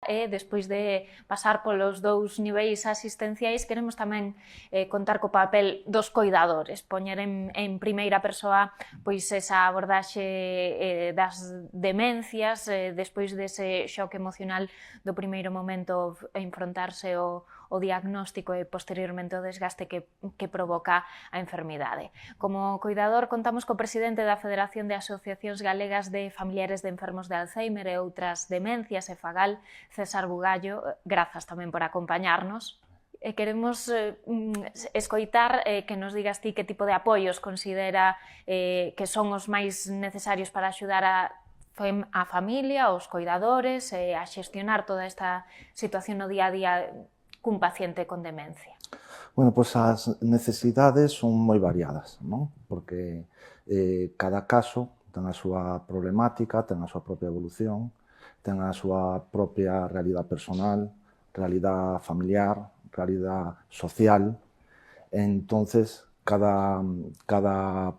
E despois de pasar polos dous niveis asistenciais, queremos tamén contar co papel dos coidadores, poñer en primeira persoa pois esa abordaxe das demencias, despois dese xoque emocional do primeiro momento enfrontarse o diagnóstico e posteriormente o desgaste que provoca a enfermidade. Como coidador contamos co presidente da Federación de Asociacións Galegas de Familiares de Enfermos de Alzheimer e outras demencias, FAGAL, César Bugallo. Grazas tamén por acompañarnos. Queremos escoitar que nos digas ti que tipo de apoios considera que son os máis necesarios para axudar a familia, aos coidadores, a xestionar toda esta situación no día a día cun paciente con demencia. Bueno, pois as necesidades son moi variadas, non? Porque cada caso ten a súa problemática, ten a súa propia evolución, ten a súa propia realidade personal, realidade familiar, realidade social. Entonces, cada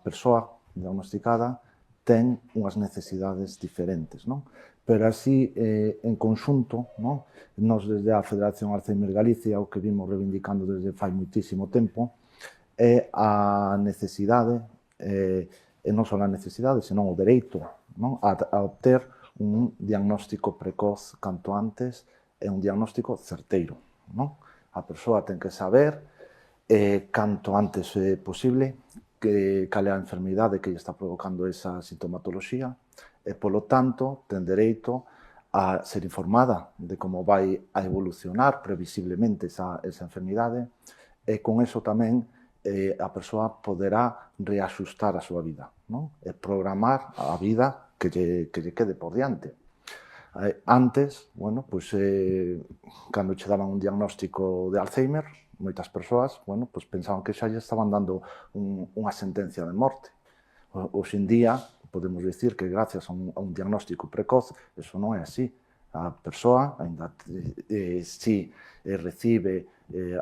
persoa diagnosticada ten unhas necesidades diferentes, non? Pero así, en conxunto, non? Nos desde a Federación Alzheimer Galicia, o que vimos reivindicando desde fai moitísimo tempo, é a necesidade, e non só a necesidade, senón o dereito, non? A obter un diagnóstico precoz canto antes e un diagnóstico certeiro, non? A persoa ten que saber canto antes posible cal é a enfermidade que lle está provocando esa sintomatoloxía e, polo tanto, ten dereito a ser informada de como vai a evolucionar previsiblemente esa enfermidade e con eso tamén a persoa poderá reaxustar a súa vida, non? E programar a vida que lle quede por diante. Antes, bueno, pois, cando che daban un diagnóstico de Alzheimer, moitas persoas, bueno, pois pensaban que xa lle estaban dando unha sentencia de morte. Hoxe en día, podemos dicir que gracias a un diagnóstico precoz, eso non é así. A persoa, ainda si recibe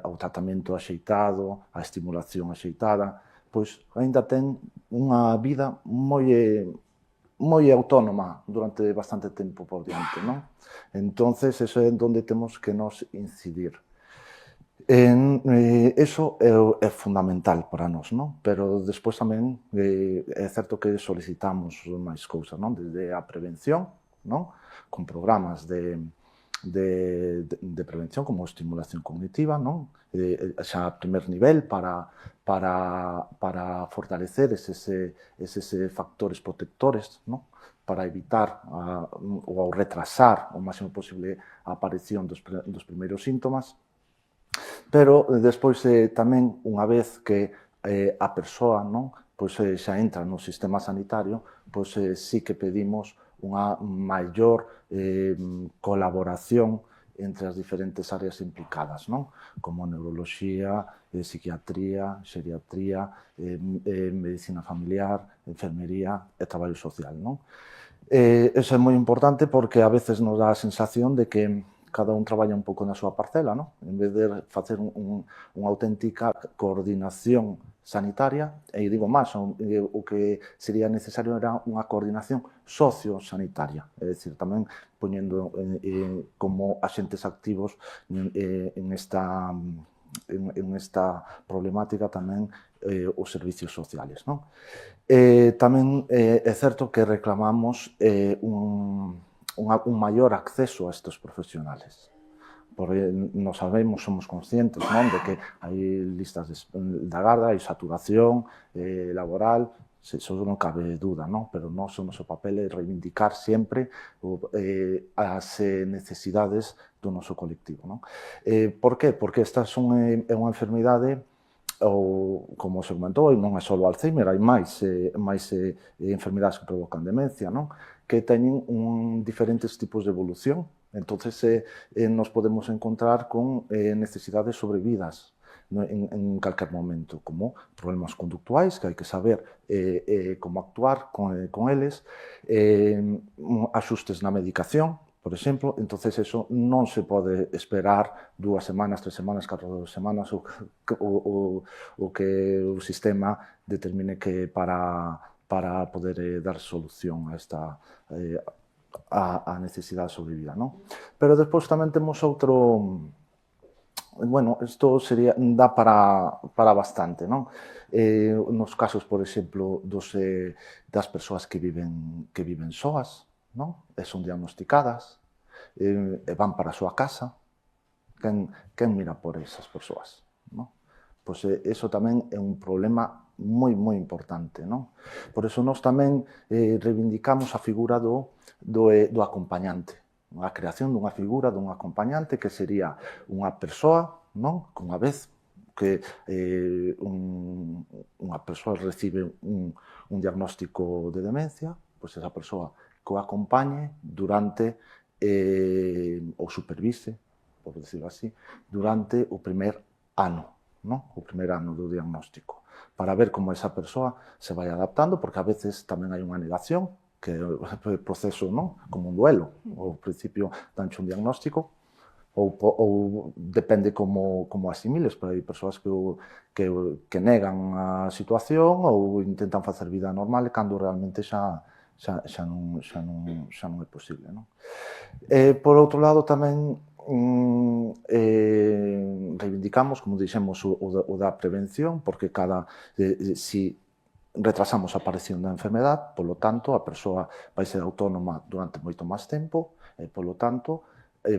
o tratamento axeitado, a estimulación axeitada, pois ainda ten unha vida moi autónoma durante bastante tempo por diante, non? Entonces, eso é onde temos que nos incidir. Eso é fundamental para nós, non? Pero despois tamén é certo que solicitamos máis cousas, non? Desde a prevención, non? Con programas de prevención como estimulación cognitiva, non? Xa a primer nivel para fortalecer eses factores protectores, non? Para evitar ou retrasar o máximo posible a aparición dos primeiros síntomas. Pero despois tamén, unha vez que a persoa xa entra no sistema sanitario, pois sí que pedimos unha maior colaboración entre as diferentes áreas implicadas, como neuroloxía, psiquiatría, xeriatría, medicina familiar, enfermería e traballo social. Eso é moi importante porque a veces nos dá a sensación de que cada un traballa un pouco na súa parcela, en vez de facer unha auténtica coordinación sanitaria, e digo máis, o que sería necesario era unha coordinación sociosanitaria, é dicir, tamén poñendo como axentes activos en esta problemática tamén os servicios sociales. Tamén é certo que reclamamos un maior acceso a estes profesionales. Porque nos sabemos, somos conscientes de que hai listas de agarda, hai saturación laboral, eso non cabe dúda, pero nós o noso papel é reivindicar sempre as necesidades do noso colectivo. Por qué? Porque esta é unha enfermidade, ou, como se comentou, non é só o Alzheimer, hai máis enfermidades que provocan demencia, que teñen diferentes tipos de evolución. Entonces, nos podemos encontrar con necesidades sobrevidas en calquer momento, como problemas conductuais, que hai que saber como actuar con eles, axustes na medicación, por exemplo. Entonces, eso non se pode esperar 2 semanas, 3 semanas, 4 semanas, o que o sistema determine que para poder dar solución a a necesidade de sobrevida, non? Pero despois tamén temos outro... Bueno, isto sería, dá para bastante, non? Nos casos, por exemplo, das persoas que viven soas, non? E son diagnosticadas, e van para a súa casa, quen mira por esas persoas, non? Pois iso tamén é un problema moi importante, non? Por iso nós tamén reivindicamos a figura do acompañante, a creación dunha figura dun acompañante que sería unha persoa, non? Que unha vez que unha persoa recibe un diagnóstico de demencia, pois esa persoa que o acompañe durante ou supervise, por decirlo así, durante o primer ano, non? O primer ano do diagnóstico, para ver como esa persoa se vai adaptando, porque a veces tamén hai unha negación, que é o proceso, non? Como un duelo. Ao principio danche un diagnóstico, ou depende como asimiles, pero hai persoas que negan a situación ou intentan facer vida normal cando realmente xa non é posible, non? Por outro lado, tamén reivindicamos, como dixemos, o da prevención, porque si retrasamos a aparición da enfermedade, polo tanto, a persoa vai ser autónoma durante moito máis tempo, e, polo tanto,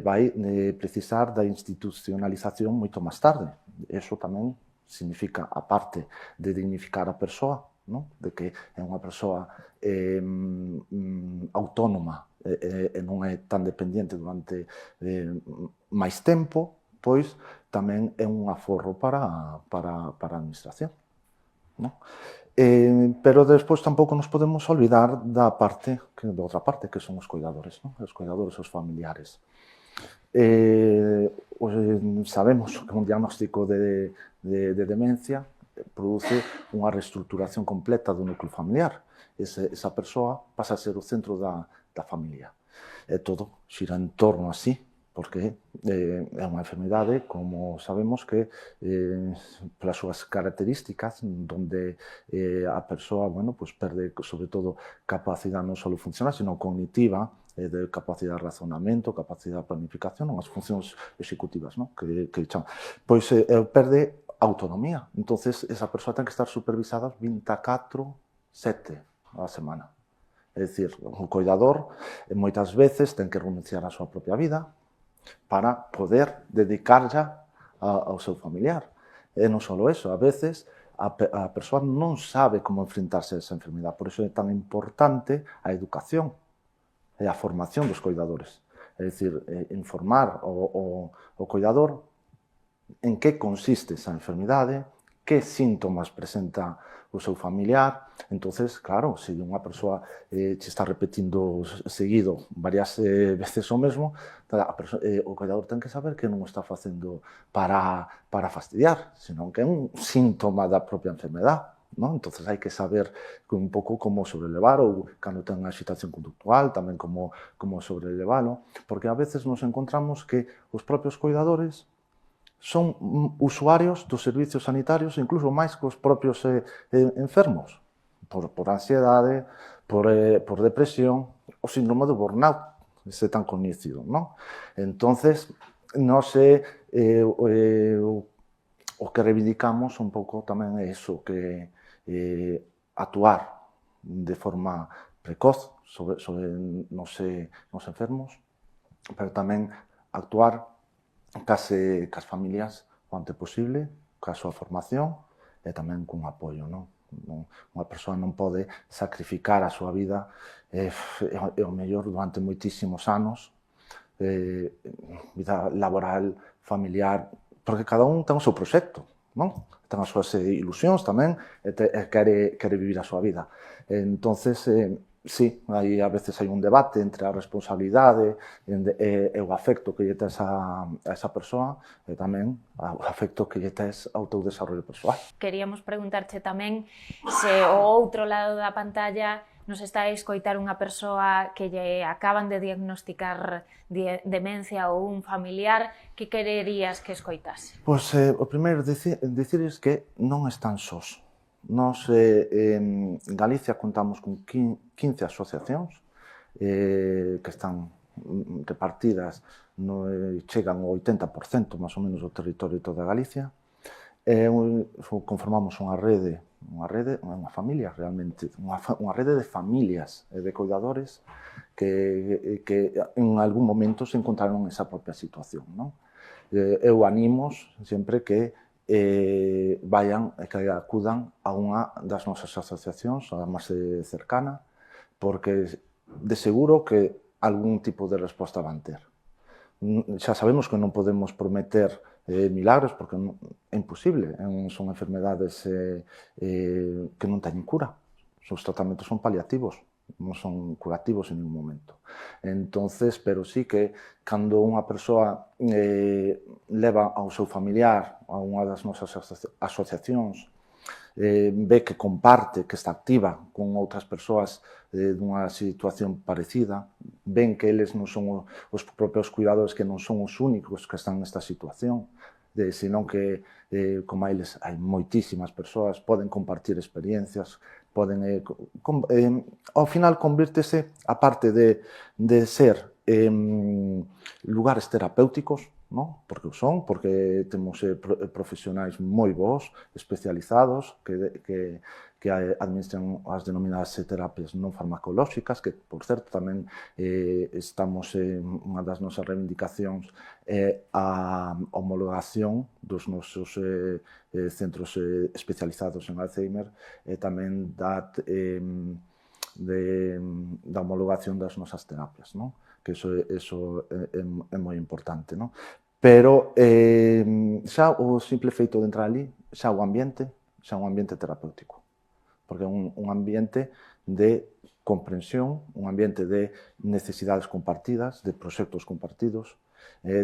vai precisar da institucionalización moito máis tarde. Iso tamén significa, a parte de dignificar a persoa, non? De que é unha persoa autónoma e non é tan dependiente durante máis tempo, pois tamén é un aforro para a administración, non? Pero despois tampouco nos podemos olvidar da outra parte, que son os cuidadores, non? Os cuidadores, os familiares. Sabemos que un diagnóstico de demencia produce unha reestructuración completa do núcleo familiar. Esa persoa pasa a ser o centro da familia. E todo xira en torno a sí, porque é unha enfermidade, como sabemos, que polas súas características, onde a persoa, bueno, pues perde, sobre todo, capacidade non só funcional, sino cognitiva, de capacidade de razonamento, capacidade de planificación, as funcións executivas, non? Que chaman. Pois perde autonomía. Entonces, esa persoa ten que estar supervisada 24/7 a semana. É dicir, o cuidador moitas veces ten que renunciar á súa propia vida para poder dedicarlla ao seu familiar. E non só eso, a veces a persoa non sabe como enfrentarse a esa enfermedade. Por iso é tan importante a educación e a formación dos cuidadores. É dicir, informar o cuidador en que consiste esa enfermidade, que síntomas presenta o seu familiar. Entonces, claro, se unha persoa che está repetindo seguido varias veces o mesmo, o cuidador ten que saber que non o está facendo para fastidiar, senón que é un síntoma da propia enfermedade, non? Entonces hai que saber un pouco como sobrelevar, ou cando ten unha agitación conductual, tamén como sobrelevalo, porque a veces nos encontramos que os propios cuidadores son usuarios dos servicios sanitarios, incluso máis que os propios enfermos, por ansiedade, por depresión, o síndrome do burnout, ese tan coñecido, non? Entonces, nós o que reivindicamos un pouco tamén é iso, que actuar de forma precoz sobre nos enfermos, pero tamén actuar cas familias o antes posible, ca súa formación e tamén cun apoio, non? Unha persoa non pode sacrificar a súa vida o mellor durante moitísimos anos, vida laboral, familiar, porque cada un ten o seu proxecto, non? Ten as súas ilusións tamén e quere vivir a súa vida. Entonces, sí, a veces hai un debate entre a responsabilidade e o afecto que lle tes a esa persoa e tamén o afecto que lle tes ao teu desarrollo persoal. Queríamos preguntarche tamén se ao outro lado da pantalla nos está a escoitar unha persoa que lle acaban de diagnosticar demencia ou un familiar, que quererías que escoitase? Pois o primeiro dicirles que non están sós. Nós en Galicia contamos con 15 asociacións que están repartidas, chegan ao 80% máis ou menos do territorio de toda Galicia. Conformamos unha rede, unha familia realmente, unha rede de familias e de cuidadores que en algún momento se encontraron nesa propia situación, non? Eu animos sempre que vayan e que acudan a unha das nosas asociacións, a máis cercana, porque de seguro que algún tipo de resposta van ter. Xa sabemos que non podemos prometer milagros porque é imposible, son enfermedades que non teñen cura. Os tratamentos son paliativos, non son curativos en ningún momento. Entonces, pero sí que cando unha persoa leva ao seu familiar a unha das nosas asociacións, ve que comparte, que está activa con outras persoas dunha situación parecida, ven que eles non son os propios cuidadores, que non son os únicos que están nesta situación, senón que, como eles, hai moitísimas persoas, poden compartir experiencias, poden, ao final, convírtese, aparte de ser lugares terapéuticos, no? Porque o son, porque temos profesionais moi bons, especializados, que administran as denominadas terapias non farmacolóxicas, que, por certo, tamén estamos unha das nosas reivindicacións a homologación dos nosos centros especializados en Alzheimer e tamén da homologación das nosas terapias, non? Que eso é moi importante, non? Pero xa o simple feito de entrar ali, xa o ambiente, xa un ambiente terapéutico, porque é un ambiente de comprensión, un ambiente de necesidades compartidas, de proxectos compartidos,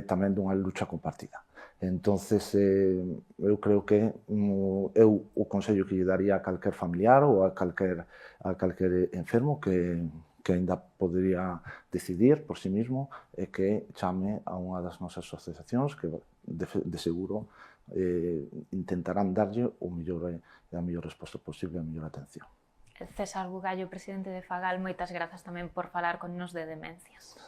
tamén dunha lucha compartida. Entonces, eu creo que o consello que lle daría a calquer familiar ou a calquer enfermo que aínda podría decidir por sí mismo é que chame a unha das nosas asociacións que de seguro intentarán darlle a mellor resposta posible, a mellor atención. César Bugallo, presidente de Fagal, moitas grazas tamén por falar con nos de demencias.